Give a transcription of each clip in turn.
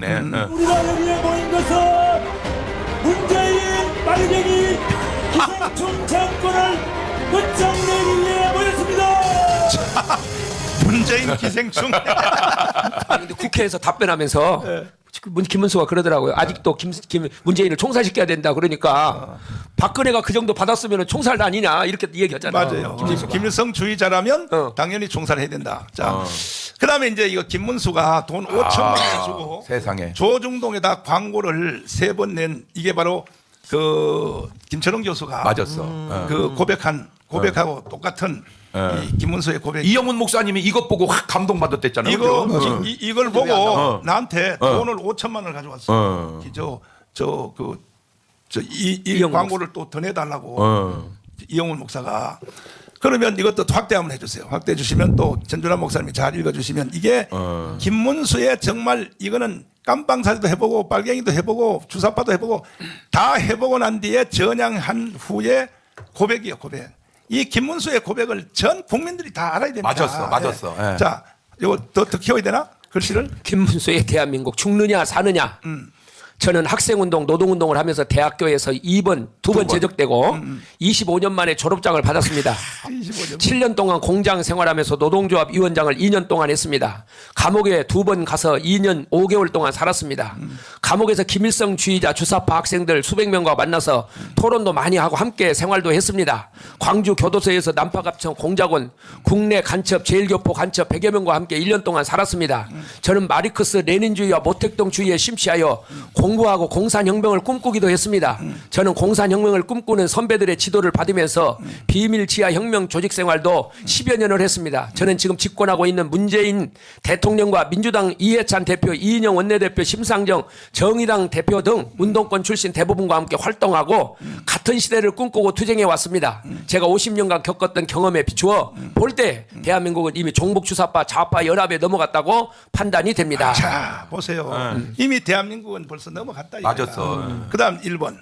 네. 우리가 여기에 모인 것은 문재인 빨갱이 기생충 정권을 끝장내기 위해 모였습니다. 문재인 기생충. 근데 국회에서 답변하면서 김문수가 그러더라고요. 아직도 문재인을 총살시켜야 된다. 그러니까 박근혜가 그 정도 받았으면 총살 아니냐 이렇게 얘기하잖아요. 맞아요. 김일성 주의자라면 당연히 총살해야 된다. 자, 그다음에 이제 이거 김문수가 돈 5천만 원 주고 세상에. 조중동에다 광고를 3번 낸 이게 바로 그 김철웅 교수가 맞았어. 그 고백하고 똑같은 이 김문수의 고백. 이영훈 목사님이 이것 보고 확 감동받았댔잖아요. 이걸 보고 나한테 돈을 5천만 원을 가져왔어. 이 광고를 또 더 내달라고 이영훈 목사가. 그러면 이것도 확대 한번 해주세요. 확대해 주시면 또 전준환 목사님이 잘 읽어주시면 이게 김문수의 정말 이거는 깜빵살이도 해보고 빨갱이도 해보고 주사파도 해보고 다 해보고 난 뒤에 전향한 후에 고백이에요. 고백. 이 김문수의 고백을 전 국민들이 다 알아야 됩니다. 맞았어. 네. 자, 이거 더 키워야 되나? 글씨를? 김문수의 대한민국 죽느냐 사느냐. 저는 학생운동, 노동운동을 하면서 대학교에서 2번 제적되고 25년 만에 졸업장을 받았습니다. 7년 동안 공장 생활하면서 노동조합 위원장을 2년 동안 했습니다. 감옥에 2번 가서 2년 5개월 동안 살았습니다. 감옥에서 김일성 주의자 주사파 학생들 수백 명과 만나서 토론도 많이 하고 함께 생활도 했습니다. 광주 교도소에서 난파갑청 공작원 국내 간첩 제일교포 간첩 100여 명과 함께 1년 동안 살았습니다. 저는 마르크스 레닌주의와 모택동주의에 심취하여 공부하고 공산혁명을 꿈꾸기도 했습니다. 저는 공산혁명을 꿈꾸는 선배들의 지도를 받으면서 비밀지하 혁명 조직 생활도 10여 년을 했습니다. 저는 지금 집권하고 있는 문재인 대통령과 민주당 이해찬 대표, 이인영 원내대표, 심상정 정의당 대표 등 운동권 출신 대부분과 함께 활동하고 같은 시대를 꿈꾸고 투쟁해 왔습니다. 제가 50년간 겪었던 경험에 비추어 볼 때 대한민국은 이미 종북주사파 좌파 연합에 넘어갔다고 판단이 됩니다. 자, 보세요. 이미 대한민국은 벌써 넘어갔다. 맞았어. 그다음 1번.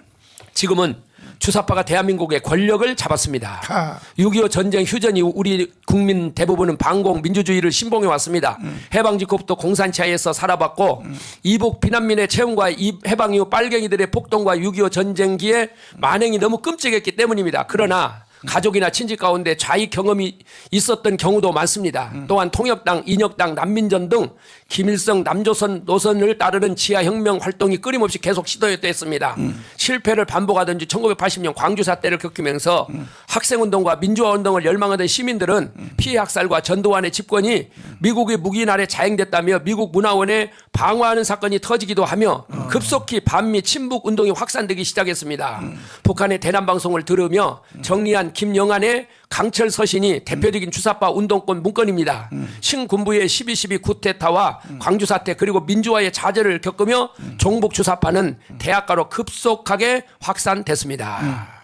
지금은 주사파가 대한민국의 권력을 잡았습니다. 6.25 전쟁 휴전 이후 우리 국민 대부분은 반공 민주주의를 신봉해 왔습니다. 해방 직후부터 공산치하에서 살아봤고 이북 피난민의 채용과 해방 이후 빨갱이들의 폭동과 6.25 전쟁기에 만행이 너무 끔찍했기 때문입니다. 그러나 가족이나 친지 가운데 좌익 경험이 있었던 경우도 많습니다. 또한 통역당, 인혁당, 난민전 등 김일성 남조선 노선을 따르는 지하혁명 활동이 끊임없이 계속 시도했습니다. 실패를 반복하던 지 1980년 광주 사태를 겪으면서 학생운동과 민주화운동을 열망하던 시민들은 피해 학살과 전두환의 집권이 미국의 무기인 아래 자행됐다며 미국 문화원에 방어하는 사건이 터지기도 하며 급속히 반미 친북 운동이 확산되기 시작했습니다. 북한의 대남방송을 들으며 정리한 김영환의 강철 서신이 대표적인 주사파 운동권 문건입니다. 신군부의 12.12 쿠데타와 광주 사태 그리고 민주화의 좌절을 겪으며 종북 주사파는 대학가로 급속하게 확산됐습니다.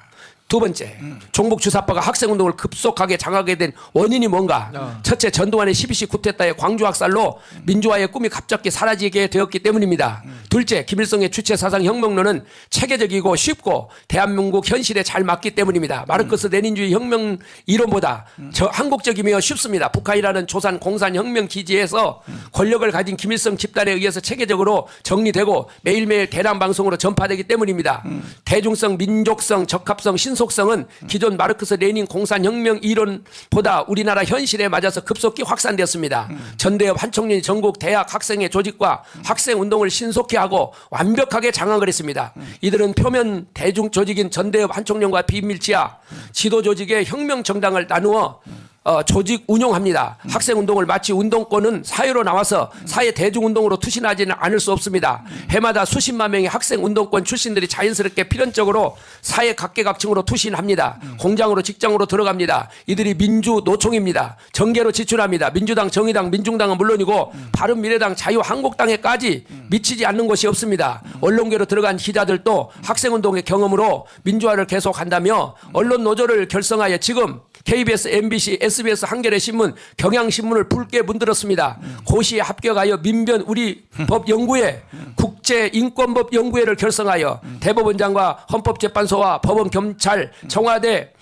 두 번째, 종북 주사파가 학생운동을 급속하게 장악하게 된 원인이 뭔가? 첫째, 전두환의 12.12 쿠데타의 광주 학살로 민주화의 꿈이 갑자기 사라지게 되었기 때문입니다. 둘째, 김일성의 주체 사상 혁명론은 체계적이고 쉽고 대한민국 현실에 잘 맞기 때문입니다. 마르크스 레닌주의 혁명 이론보다 한국적이며 쉽습니다. 북한이라는 조산 공산 혁명 기지에서 권력을 가진 김일성 집단에 의해서 체계적으로 정리되고 매일매일 대남 방송으로 전파되기 때문입니다. 대중성, 민족성, 적합성, 속성은 기존 마르크스 레닌 공산혁명 이론보다 우리나라 현실에 맞아서 급속히 확산되었습니다. 전대협 한총련이 전국 대학 학생의 조직과 학생운동을 신속히 하고 완벽하게 장악을 했습니다. 이들은 표면 대중 조직인 전대협 한총련과 비밀지하 지도 조직의 혁명 정당을 나누어 조직 운용합니다. 학생운동을 마치 운동권은 사회로 나와서 사회 대중운동으로 투신하지는 않을 수 없습니다. 해마다 수십만 명의 학생운동권 출신들이 자연스럽게 필연적으로 사회 각계각층으로 투신합니다. 공장으로 직장으로 들어갑니다. 이들이 민주노총입니다. 정계로 지출합니다. 민주당, 정의당, 민중당은 물론이고 바른미래당, 자유한국당에까지 미치지 않는 것이 없습니다. 언론계로 들어간 기자들도 학생운동의 경험으로 민주화를 계속한다며 언론노조를 결성하여 지금 KBS, MBC, SBS, 한겨레 신문, 경향신문을 붉게 문들었습니다. 고시에 합격하여 민변 우리 법연구회, 국제인권법 연구회를 결성하여 대법원장과 헌법재판소와 법원, 검찰, 청와대,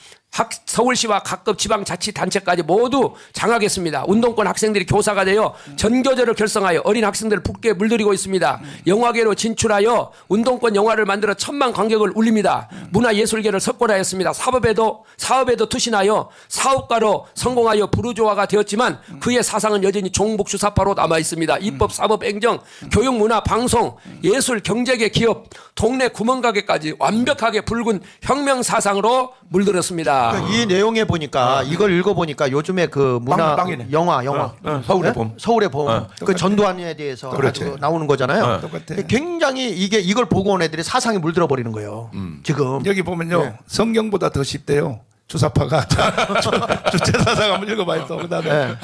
서울시와 각급 지방자치단체까지 모두 장악했습니다. 운동권 학생들이 교사가 되어 전교조를 결성하여 어린 학생들을 붓게 물들이고 있습니다. 영화계로 진출하여 운동권 영화를 만들어 1000만 관객을 울립니다. 문화예술계를 석권하였습니다. 사업에도 투신하여 사업가로 성공하여 부르주아가 되었지만 그의 사상은 여전히 종북주사파로 남아있습니다. 입법, 사법, 행정, 교육, 문화, 방송, 예술, 경제계, 기업, 동네 구멍가게까지 완벽하게 붉은 혁명사상으로 물들었습니다. 그러니까 이 내용에 보니까 이걸 읽어보니까 요즘에 그 문화 빵이네. 영화 서울의 네? 봄. 서울의 봄. 그 전두환에 대해서 아주 나오는 거잖아요. 똑같아. 굉장히 이걸 보고 온 애들이 사상이 물들어 버리는 거예요. 지금 여기 보면요 성경보다 더 쉽대요. 주사파가 주체사상 한번 읽어봐요. 또 그다음에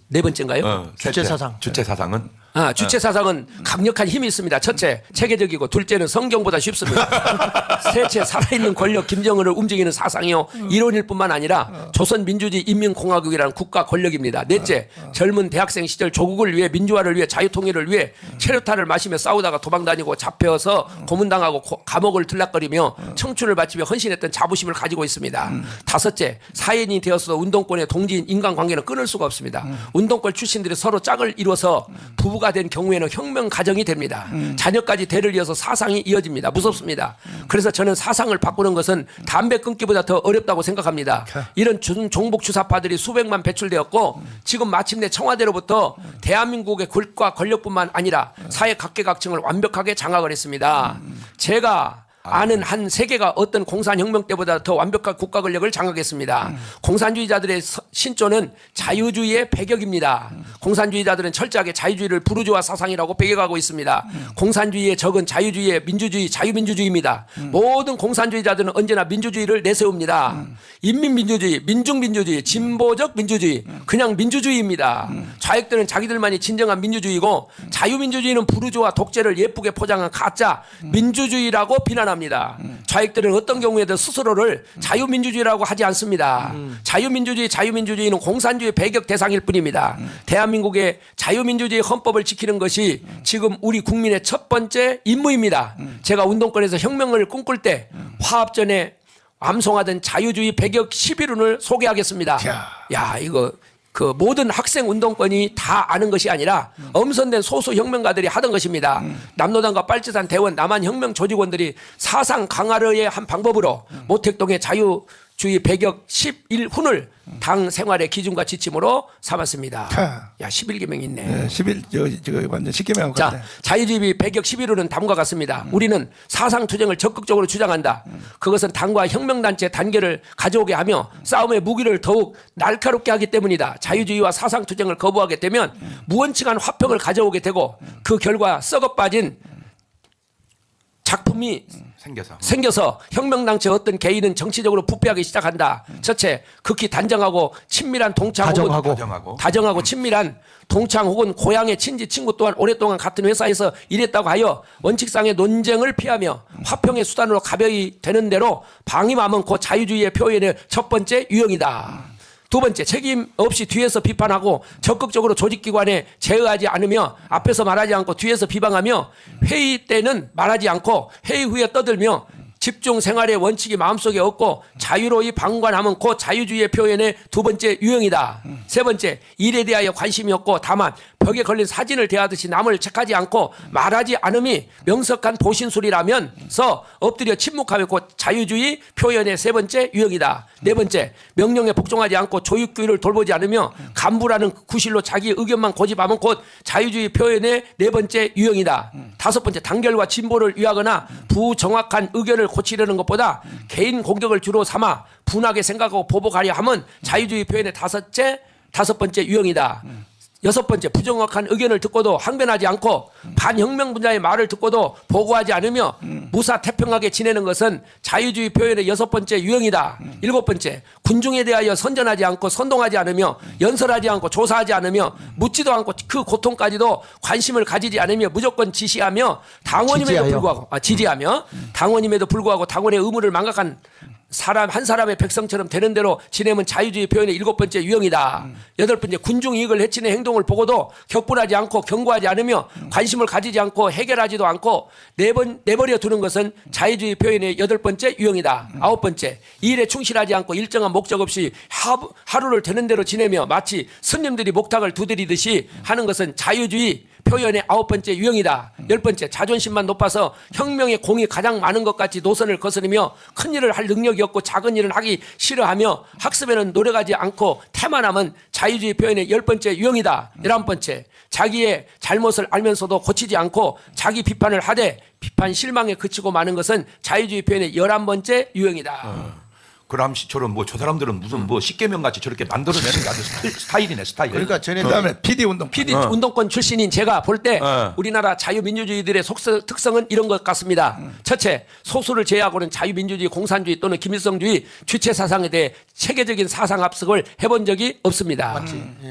네 번째인가요? 주체사상. 주체사상은 주체사상은 강력한 힘이 있습니다. 첫째, 체계적이고 둘째는 성경보다 쉽습니다. 셋째, 살아있는 권력 김정은을 움직이는 사상이요. 이론일 뿐만 아니라 조선민주주의 인민공화국이라는 국가 권력입니다. 넷째, 젊은 대학생 시절 조국을 위해 민주화를 위해 자유통일을 위해 체류탄을 마시며 싸우다가 도망다니고 잡혀서 고문당하고 감옥을 들락거리며 청춘을 바치며 헌신했던 자부심을 가지고 있습니다. 다섯째, 사인이 되어서 운동권의 동지인 인간관계는 끊을 수가 없습니다. 운동권 출신들이 서로 짝을 이뤄서 부부가 된 경우에는 혁명 가정이 됩니다. 자녀까지 대를 이어서 사상이 이어집니다. 무섭습니다. 그래서 저는 사상을 바꾸는 것은 담배 끊기보다 더 어렵다고 생각합니다. 이런 종북 주사파들이 수백만 배출되었고 지금 마침내 청와대로부터 대한민국의 굴과 권력뿐만 아니라 사회 각계각층을 완벽하게 장악을 했습니다. 제가 아는 한 세계가 어떤 공산혁명 때보다 더 완벽한 국가 권력을 장악했습니다. 공산주의자들의 신조는 자유주의의 배격입니다. 공산주의자들은 철저하게 자유주의를 부르주아 사상이라고 배격하고 있습니다. 공산주의의 적은 자유주의의 민주주의, 자유민주주의입니다. 모든 공산주의자들은 언제나 민주주의를 내세웁니다. 인민민주주의, 민중민주주의, 진보적 민주주의, 그냥 민주주의입니다. 좌익들은 자기들만이 진정한 민주주의고 자유민주주의는 부르주아 독재를 예쁘게 포장한 가짜 민주주의라고 비난합니다. 좌익들은 어떤 경우에도 스스로를 자유민주주의라고 하지 않습니다. 자유민주주의는 공산주의 배격 대상일 뿐입니다. 대한민국의 자유민주주의 헌법을 지키는 것이 지금 우리 국민의 첫 번째 임무입니다. 제가 운동권에서 혁명을 꿈꿀 때 화합전에 암송하던 자유주의 배격 11운을 소개하겠습니다. 야, 이거 그 모든 학생 운동권이 다 아는 것이 아니라 엄선된 소수 혁명가들이 하던 것입니다. 남로당과 빨치산 대원 남한 혁명 조직원들이 사상 강화의 한 방법으로 모택동의 자유주의 배격 11훈을 당 생활의 기준과 지침으로 삼았습니다. 야, 11개명이 있네. 네, 11 저거 완전 10개명 자, 같네. 자유주의 배격 11호는 다음과 같습니다. 우리는 사상투쟁을 적극적으로 주장한다. 그것은 당과 혁명단체 단계를 가져오게 하며 싸움의 무기를 더욱 날카롭게 하기 때문이다. 자유주의와 사상투쟁을 거부하게 되면 무원칙한 화평을 가져오게 되고 그 결과 썩어빠진 작품이 생겨서 혁명단체 어떤 개인은 정치적으로 부패하기 시작한다. 첫째, 극히 단정하고 친밀한 동창 다정하고 친밀한 동창 혹은 고향의 친지 친구 또한 오랫동안 같은 회사에서 일했다고 하여 원칙상의 논쟁을 피하며 화평의 수단으로 가벼이 되는 대로 방임하면 곧 자유주의의 표현의 첫 번째 유형이다. 두 번째, 책임 없이 뒤에서 비판하고 적극적으로 조직기관에 제어하지 않으며 앞에서 말하지 않고 뒤에서 비방하며 회의 때는 말하지 않고 회의 후에 떠들며 집중 생활의 원칙이 마음속에 없고 자유로이 방관하면 곧 자유주의의 표현의 두 번째 유형이다. 세 번째, 일에 대하여 관심이 없고 다만 벽에 걸린 사진을 대하듯이 남을 책하지 않고 말하지 않음이 명석한 보신술이라면서 엎드려 침묵하며 곧 자유주의 표현의 세 번째 유형이다. 네 번째, 명령에 복종하지 않고 조직규율을 돌보지 않으며 간부라는 구실로 자기 의견만 고집하면 곧 자유주의 표현의 네 번째 유형이다. 다섯 번째, 단결과 진보를 위하거나 부정확한 의견을 고치려는 것보다 개인 공격을 주로 삼아 분하게 생각하고 보복하려 하면 자유주의 표현의 다섯 번째 유형이다. 여섯 번째, 부정확한 의견을 듣고도 항변하지 않고 반혁명 분자의 말을 듣고도 보고하지 않으며 무사태평하게 지내는 것은 자유주의 표현의 여섯 번째 유형이다. 일곱 번째, 군중에 대하여 선전하지 않고 선동하지 않으며 연설하지 않고 조사하지 않으며 묻지도 않고 그 고통까지도 관심을 가지지 않으며 무조건 지시하며 당원임에도 불구하고 당원의 의무를 망각한 사람 한 사람의 백성처럼 되는 대로 지내면 자유주의 표현의 7번째 유형이다. 8번째 군중 이익을 해치는 행동을 보고도 격분하지 않고 경고하지 않으며 관심을 가지지 않고 해결하지도 않고 내버려 두는 것은 자유주의 표현의 8번째 유형이다. 9번째 이 일에 충실하지 않고 일정한 목적 없이 하루를 되는 대로 지내며 마치 스님들이 목탁을 두드리듯이 하는 것은 자유주의 표현의 9번째 유형이다. 10번째 자존심만 높아서 혁명의 공이 가장 많은 것 같이 노선을 거스르며 큰 일을 할 능력이 없고 작은 일은 하기 싫어하며 학습에는 노력하지 않고 태만함은 자유주의 표현의 10번째 유형이다. 11번째 자기의 잘못을 알면서도 고치지 않고 자기 비판을 하되 비판 실망에 그치고 마는 것은 자유주의 표현의 11번째 유형이다. 그람 씨처럼 뭐 저 사람들은 무슨 뭐 십계명 같이 저렇게 만들어내는 게 아주 스타일이네 스타일. 그러니까 쟤네들 그다음에 PD 운동. PD 운동권 출신인 제가 볼 때 우리나라 자유민주주의들의 특성은 이런 것 같습니다. 첫째, 소수를 제외하고는 자유민주주의, 공산주의 또는 김일성주의 주체 사상에 대해 체계적인 사상 합숙을 해본 적이 없습니다.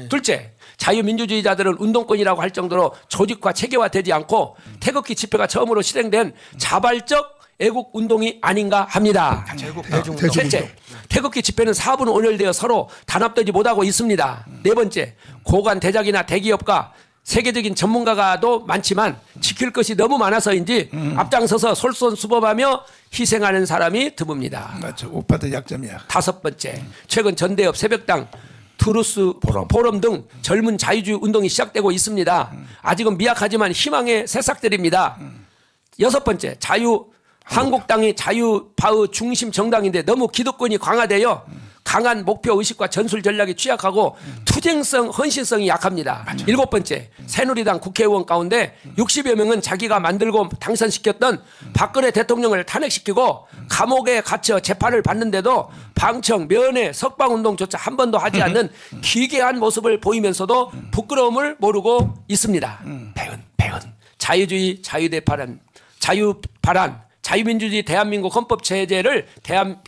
둘째, 자유민주주의자들은 운동권이라고 할 정도로 조직화, 체계화되지 않고 태극기 집회가 처음으로 실행된 자발적 애국 운동이 아닌가 합니다. 셋째, 태극기 집회는 4분 온열되어 서로 단합되지 못하고 있습니다. 네 번째, 고관 대작이나 대기업과 세계적인 전문가가도 많지만 지킬 것이 너무 많아서인지 앞장서서 솔선수범하며 희생하는 사람이 드뭅니다. 맞죠. 우파도 약점이야. 다섯 번째, 최근 전대협, 새벽당, 투루스 포럼 등 젊은 자유주의 운동이 시작되고 있습니다. 아직은 미약하지만 희망의 새싹들입니다. 여섯 번째, 한국당이 자유파의 중심 정당인데 너무 기득권이 강화되어 강한 목표 의식과 전술 전략이 취약하고 투쟁성, 헌신성이 약합니다. 일곱 번째, 새누리당 국회의원 가운데 60여 명은 자기가 만들고 당선시켰던 박근혜 대통령을 탄핵시키고 감옥에 갇혀 재판을 받는데도 방청, 면회, 석방운동조차 한 번도 하지 않는 기괴한 모습을 보이면서도 부끄러움을 모르고 있습니다. 배은. 자유주의, 자유민주주의 대한민국 헌법체제를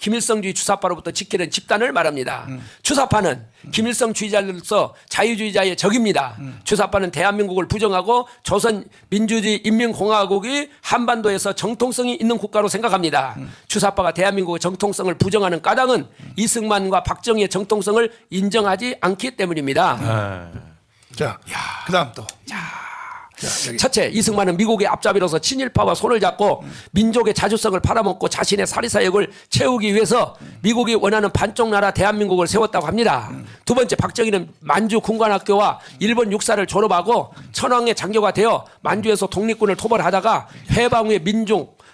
김일성주의 주사파로부터 지키는 집단을 말합니다. 주사파는 김일성주의자로서 자유주의자의 적입니다. 주사파는 대한민국을 부정하고 조선민주주의 인민공화국이 한반도에서 정통성이 있는 국가로 생각합니다. 주사파가 대한민국의 정통성을 부정하는 까닭은 이승만과 박정희의 정통성을 인정하지 않기 때문입니다. 자, 그다음 또. 첫째, 이승만은 미국의 앞잡이로서 친일파와 손을 잡고 민족의 자주성을 팔아먹고 자신의 사리사욕을 채우기 위해서 미국이 원하는 반쪽 나라 대한민국을 세웠다고 합니다. 두 번째, 박정희는 만주 군관학교와 일본 육사를 졸업하고 천황의 장교가 되어 만주에서 독립군을 토벌하다가 해방 후에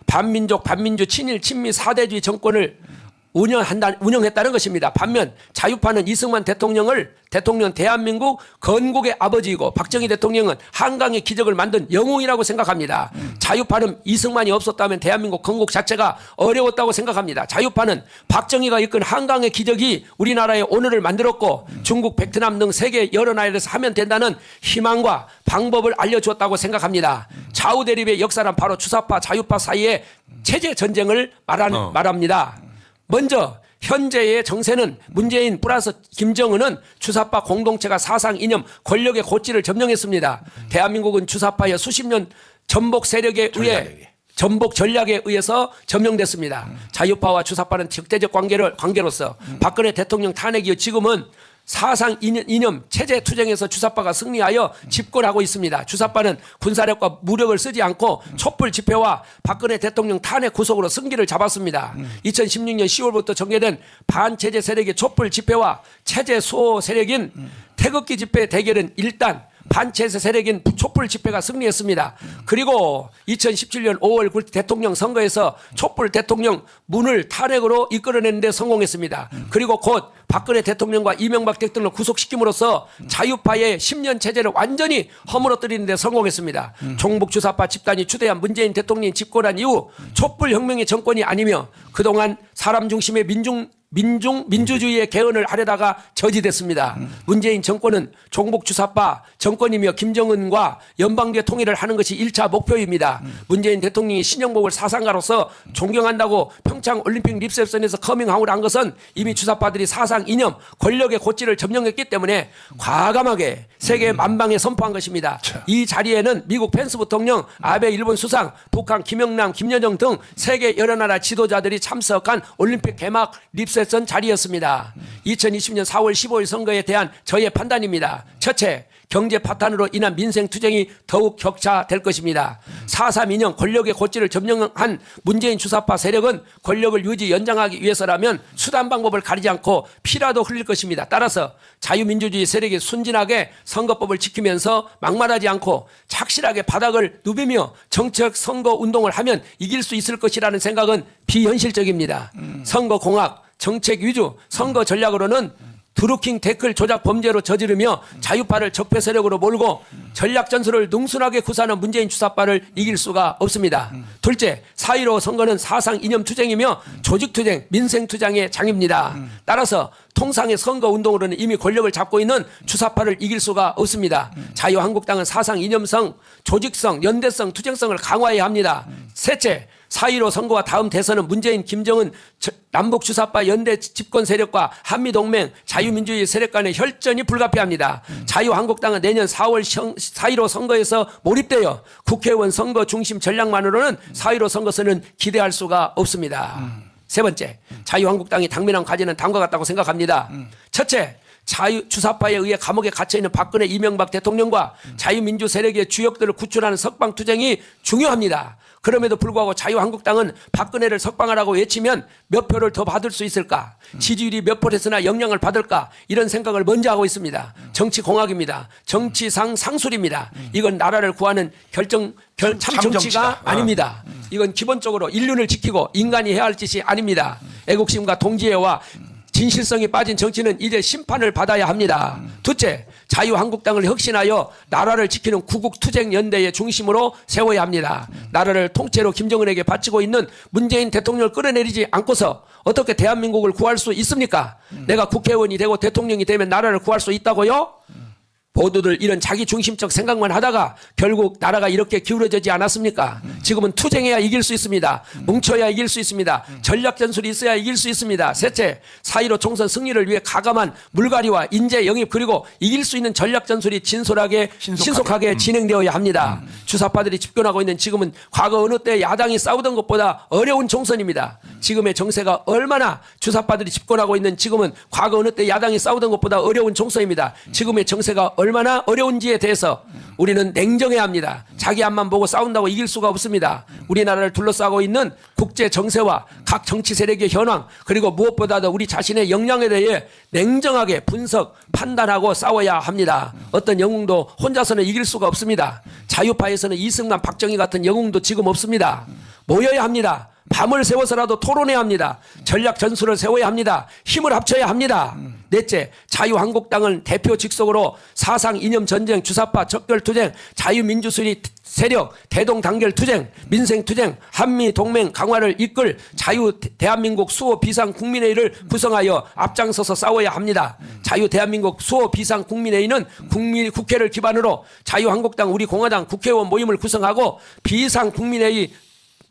반민족, 반민주, 친일, 친미, 사대주의 정권을 운영했다는 것입니다. 반면 자유파는 이승만 대통령 대한민국 건국의 아버지이고 박정희 대통령은 한강의 기적을 만든 영웅이라고 생각합니다. 자유파는 이승만이 없었다면 대한민국 건국 자체가 어려웠다고 생각합니다. 자유파는 박정희가 이끈 한강의 기적이 우리나라의 오늘을 만들었고 중국, 베트남 등 세계 여러 나라에서 하면 된다는 희망과 방법을 알려주었다고 생각합니다. 좌우 대립의 역사는 바로 주사파, 자유파 사이의 체제 전쟁을 말합니다. 먼저 현재의 정세는 문재인 플러스 김정은은 주사파 공동체가 사상 이념 권력의 고치를 점령했습니다. 대한민국은 주사파의 수십 년 전복 전략에 의해서 점령됐습니다. 자유파와 주사파는 적대적 관계로서 박근혜 대통령 탄핵 이후 지금은 사상 이념 체제 투쟁에서 주사파가 승리하여 집권하고 있습니다. 주사파는 군사력과 무력을 쓰지 않고 촛불 집회와 박근혜 대통령 탄핵 구속으로 승기를 잡았습니다. 2016년 10월부터 전개된 반체제 세력의 촛불 집회와 체제 수호 세력인 태극기 집회 대결은 일단 반체제 세력인 촛불 집회가 승리했습니다. 그리고 2017년 5월 대통령 선거에서 촛불 대통령 문을 탄핵으로 이끌어내는 데 성공했습니다. 그리고 곧 박근혜 대통령과 이명박 대통령을 구속시킴으로써 자유파의 10년 체제를 완전히 허물어뜨리는 데 성공했습니다. 종북 주사파 집단이 추대한 문재인 대통령이 집권한 이후 촛불 혁명의 정권이 아니며 그동안 사람 중심의 민주주의의 개헌을 하려다가 저지됐습니다. 문재인 정권은 종북주사파 정권이며 김정은과 연방제 통일을 하는 것이 1차 목표입니다. 문재인 대통령이 신영복을 사상가로서 존경한다고 평창 올림픽 리셉션에서 커밍아웃을 한 것은 이미 주사파들이 사상 이념, 권력의 고치를 점령했기 때문에 과감하게 세계 만방에 선포한 것입니다. 이 자리에는 미국 펜스 부통령, 아베 일본 수상, 북한 김영남, 김여정 등 세계 여러 나라 지도자들이 참석한 올림픽 개막 리셉션 자리였습니다. 2020년 4월 15일 선거에 대한 저의 판단입니다. 첫째, 경제 파탄으로 인한 민생 투쟁이 더욱 격차될 것입니다. 4.3 이념 권력의 고치를 점령한 문재인 주사파 세력은 권력을 유지 연장하기 위해서라면 수단 방법을 가리지 않고 피라도 흘릴 것입니다. 따라서 자유민주주의 세력이 순진하게 선거법을 지키면서 막말하지 않고 착실하게 바닥을 누비며 정책 선거 운동을 하면 이길 수 있을 것이라는 생각은 비현실적입니다. 선거공학, 정책 위주, 선거 전략으로는 드루킹 댓글 조작 범죄로 저지르며 자유파를 적폐 세력으로 몰고 전략 전술을 능순하게 구사하는 문재인 주사파를 이길 수가 없습니다. 둘째, 4.15 선거는 사상 이념 투쟁이며 조직 투쟁, 민생 투쟁의 장입니다. 따라서 통상의 선거 운동으로는 이미 권력을 잡고 있는 주사파를 이길 수가 없습니다. 자유한국당은 사상 이념성, 조직성, 연대성, 투쟁성을 강화해야 합니다. 셋째, 4.15 선거와 다음 대선은 문재인, 김정은 남북주사파 연대 집권 세력과 한미동맹 자유민주주의 세력 간의 혈전이 불가피합니다. 자유한국당은 내년 4월 4.15 선거에서 몰입되어 국회의원 선거 중심 전략만으로는 4.15 선거선은 기대할 수가 없습니다. 세 번째, 자유한국당이 당면한 과제는 다음과 같다고 생각합니다. 첫째, 주사파에 의해 감옥에 갇혀있는 박근혜 이명박 대통령과 자유민주 세력의 주역들을 구출하는 석방투쟁이 중요합니다. 그럼에도 불구하고 자유한국당은 박근혜를 석방하라고 외치면 몇 표를 더 받을 수 있을까? 지지율이 몇 %나 영향을 받을까? 이런 생각을 먼저 하고 있습니다. 정치공학입니다. 정치상 상술입니다. 이건 나라를 구하는 참 정치가 아닙니다. 이건 기본적으로 인륜을 지키고 인간이 해야 할 짓이 아닙니다. 애국심과 동지애와 진실성이 빠진 정치는 이제 심판을 받아야 합니다. 둘째, 자유한국당을 혁신하여 나라를 지키는 구국투쟁연대의 중심으로 세워야 합니다. 나라를 통째로 김정은에게 바치고 있는 문재인 대통령을 끌어내리지 않고서 어떻게 대한민국을 구할 수 있습니까? 내가 국회의원이 되고 대통령이 되면 나라를 구할 수 있다고요? 모두들 이런 자기중심적 생각만 하다가 결국 나라가 이렇게 기울어지지 않았습니까? 지금은 투쟁해야 이길 수 있습니다. 뭉쳐야 이길 수 있습니다. 전략 전술이 있어야 이길 수 있습니다. 셋째, 4.15 총선 승리를 위해 가감한 물갈이와 인재 영입 그리고 이길 수 있는 전략 전술이 신속하게 진행되어야 합니다. 주사파들이 집권하고 있는 지금은 과거 어느 때 야당이 싸우던 것보다 어려운 총선입니다. 지금의 정세가 얼마나 주사파들이 집권하고 있는 지금은 과거 어느 때 야당이 싸우던 것보다 어려운 총선입니다. 지금의 정세가 얼마나 어려운지에 대해서 우리는 냉정해야 합니다. 자기 앞만 보고 싸운다고 이길 수가 없습니다. 우리나라를 둘러싸고 있는 국제 정세와 각 정치 세력의 현황 그리고 무엇보다도 우리 자신의 역량에 대해 냉정하게 분석, 판단하고 싸워야 합니다. 어떤 영웅도 혼자서는 이길 수가 없습니다. 자유파에서는 이승만, 박정희 같은 영웅도 지금 없습니다. 모여야 합니다. 밤을 새워서라도 토론해야 합니다. 전략 전술을 세워야 합니다. 힘을 합쳐야 합니다. 넷째, 자유한국당은 대표 직속으로 사상 이념 전쟁, 주사파 적결투쟁, 자유민주주의 세력, 대동단결투쟁, 민생투쟁, 한미동맹 강화를 이끌 자유대한민국 수호 비상국민회의를 구성하여 앞장서서 싸워야 합니다. 자유대한민국 수호 비상국민회의는 국회를 기반으로 자유한국당, 우리공화당 국회의원 모임을 구성하고 비상국민회의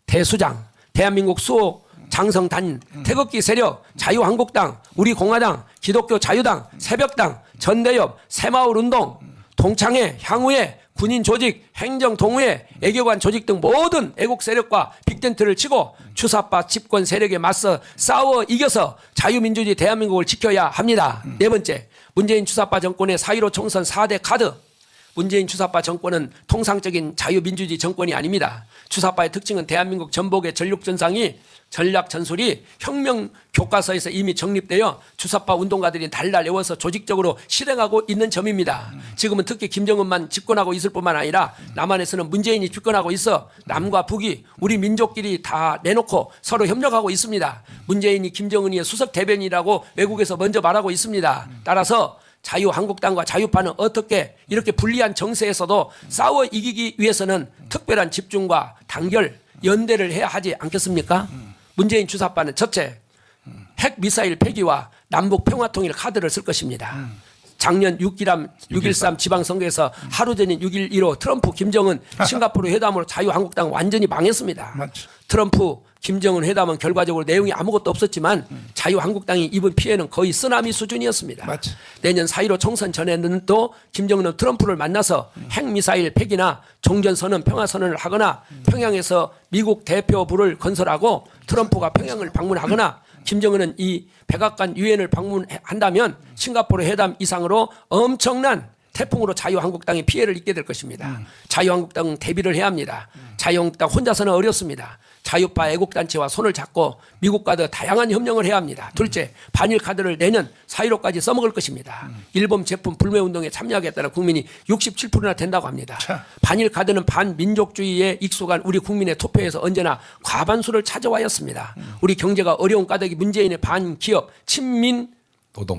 대수장, 대한민국 수호 장성단, 태극기 세력, 자유한국당, 우리공화당, 기독교 자유당, 새벽당, 전대협, 새마을운동, 동창회, 향후회, 군인조직, 행정동호회, 애교관 조직 등 모든 애국 세력과 빅텐트를 치고 주사파 집권 세력에 맞서 싸워 이겨서 자유민주주의 대한민국을 지켜야 합니다. 네 번째, 문재인 주사파 정권의 4.15 총선 4대 카드. 문재인 주사파 정권은 통상적인 자유민주주의 정권이 아닙니다. 주사파의 특징은 대한민국 전복의 전륙전상이 전략 전술이 혁명 교과서에서 이미 정립되어 주사파 운동가들이 달달 외워서 조직적으로 실행하고 있는 점입니다. 지금은 특히 김정은만 집권하고 있을 뿐만 아니라 남한에서는 문재인이 집권하고 있어 남과 북이 우리 민족끼리 다 내놓고 서로 협력하고 있습니다. 문재인이 김정은이의 수석 대변인이라고 외국에서 먼저 말하고 있습니다. 따라서 자유한국당과 자유파는 어떻게 이렇게 불리한 정세에서도 싸워 이기기 위해서는 특별한 집중과 단결, 연대를 해야 하지 않겠습니까? 문재인 주사파는 첫째, 핵 미사일 폐기와 남북 평화통일 카드를 쓸 것입니다. 작년 6.13 지방선거에서 하루 전인 6.15 트럼프 김정은 싱가포르 회담으로 자유한국당 완전히 망했습니다. 맞죠. 트럼프 김정은 회담은 결과적으로 내용이 아무것도 없었지만 자유한국당이 입은 피해는 거의 쓰나미 수준이었습니다. 맞죠. 내년 4.15 총선 전에는 또 김정은은 트럼프를 만나서 핵미사일 폐기나 종전선언 평화선언을 하거나 평양에서 미국 대표부를 건설하고 트럼프가 평양을 방문하거나 김정은은 이 백악관 유엔을 방문한다면 싱가포르 회담 이상으로 엄청난 태풍으로 자유한국당이 피해를 입게 될 것입니다. 자유한국당은 대비를 해야 합니다. 자유한국당 혼자서는 어렵습니다. 자유파 애국단체와 손을 잡고 미국과도 다양한 협력을 해야 합니다. 둘째, 반일 카드를 내년 4.15까지 써먹을 것입니다. 일본 제품 불매운동에 참여하겠다는 국민이 67%나 된다고 합니다. 반일 카드는 반민족주의에 익숙한 우리 국민의 투표에서 언제나 과반수를 차지하였습니다. 우리 경제가 어려운 까닭이 문재인의 반기업 친민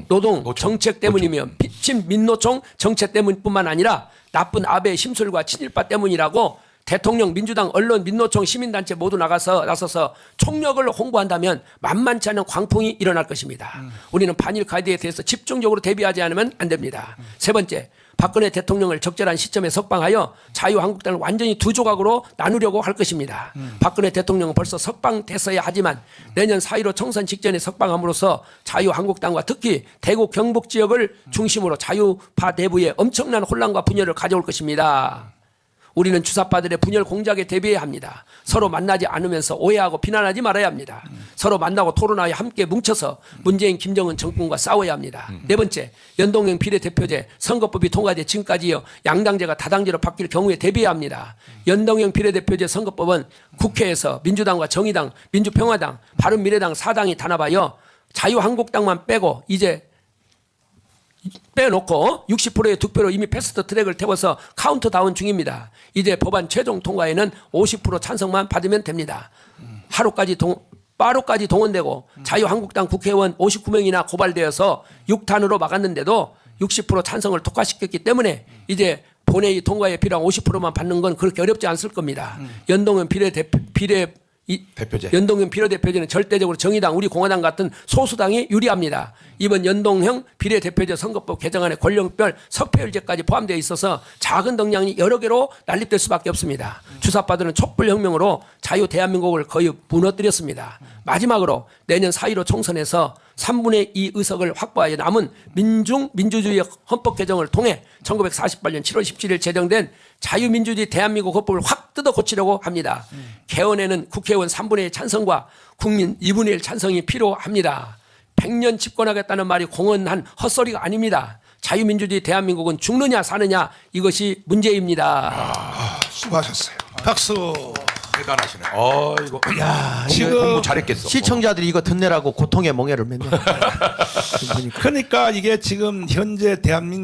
노동 정책 때문이며 친민노총 정책 때문뿐만 아니라 나쁜 아베의 심술과 친일파 때문이라고 대통령, 민주당, 언론, 민노총, 시민단체 모두 나서서 총력을 홍보한다면 만만치 않은 광풍이 일어날 것입니다. 우리는 반일 카드에 대해서 집중적으로 대비하지 않으면 안 됩니다. 세 번째, 박근혜 대통령을 적절한 시점에 석방하여 자유한국당을 완전히 두 조각으로 나누려고 할 것입니다. 박근혜 대통령은 벌써 석방됐어야 하지만 내년 4.15 총선 직전에 석방함으로써 자유한국당과 특히 대구 경북 지역을 중심으로 자유파 내부에 엄청난 혼란과 분열을 가져올 것입니다. 우리는 주사파들의 분열 공작에 대비해야 합니다. 서로 만나지 않으면서 오해하고 비난하지 말아야 합니다. 서로 만나고 토론하여 함께 뭉쳐서 문재인 김정은 정권과 싸워야 합니다. 네 번째, 연동형 비례대표제 선거법이 통과돼 지금까지요 양당제가 다당제로 바뀔 경우에 대비해야 합니다. 연동형 비례대표제 선거법은 국회에서 민주당과 정의당, 민주평화당, 바른미래당 4당이 단합하여 자유한국당만 빼고 이제 빼놓고 60%의 득표로 이미 패스트 트랙을 태워서 카운트다운 중입니다. 이제 법안 최종 통과에는 50% 찬성만 받으면 됩니다. 빠루까지 동원되고 자유한국당 국회의원 59명이나 고발되어서 6탄으로 막았는데도 60% 찬성을 독과시켰기 때문에 이제 본회의 통과에 필요한 50%만 받는 건 그렇게 어렵지 않을 겁니다. 연동형 연동형 비례대표제는 절대적으로 정의당, 우리 공화당 같은 소수당이 유리합니다. 이번 연동형 비례대표제 선거법 개정안에 권력별 석패율제까지 포함되어 있어서 작은 동량이 여러 개로 난립될 수밖에 없습니다. 주사파들은 촛불혁명으로 자유 대한민국을 거의 무너뜨렸습니다. 마지막으로 내년 4.15 총선에서 3분의 2 의석을 확보하여 남은 민주주의 헌법 개정을 통해 1948년 7월 17일 제정된 자유민주주의 대한민국 헌법을 확 뜯어 고치려고 합니다. 개헌에는 국회의원 3분의 1 찬성과 국민 2분의 1 찬성이 필요합니다. 100년 집권하겠다는 말이 공언한 헛소리가 아닙니다. 자유민주주의 대한민국은 죽느냐 사느냐 이것이 문제입니다. 수고하셨어요. 박수. 대단하시네. 이거 지금 공부 잘했겠어. 시청자들이 이거 듣느라고 고통의 멍에를 맨날. 그러니까 이게 지금 현재 대한민국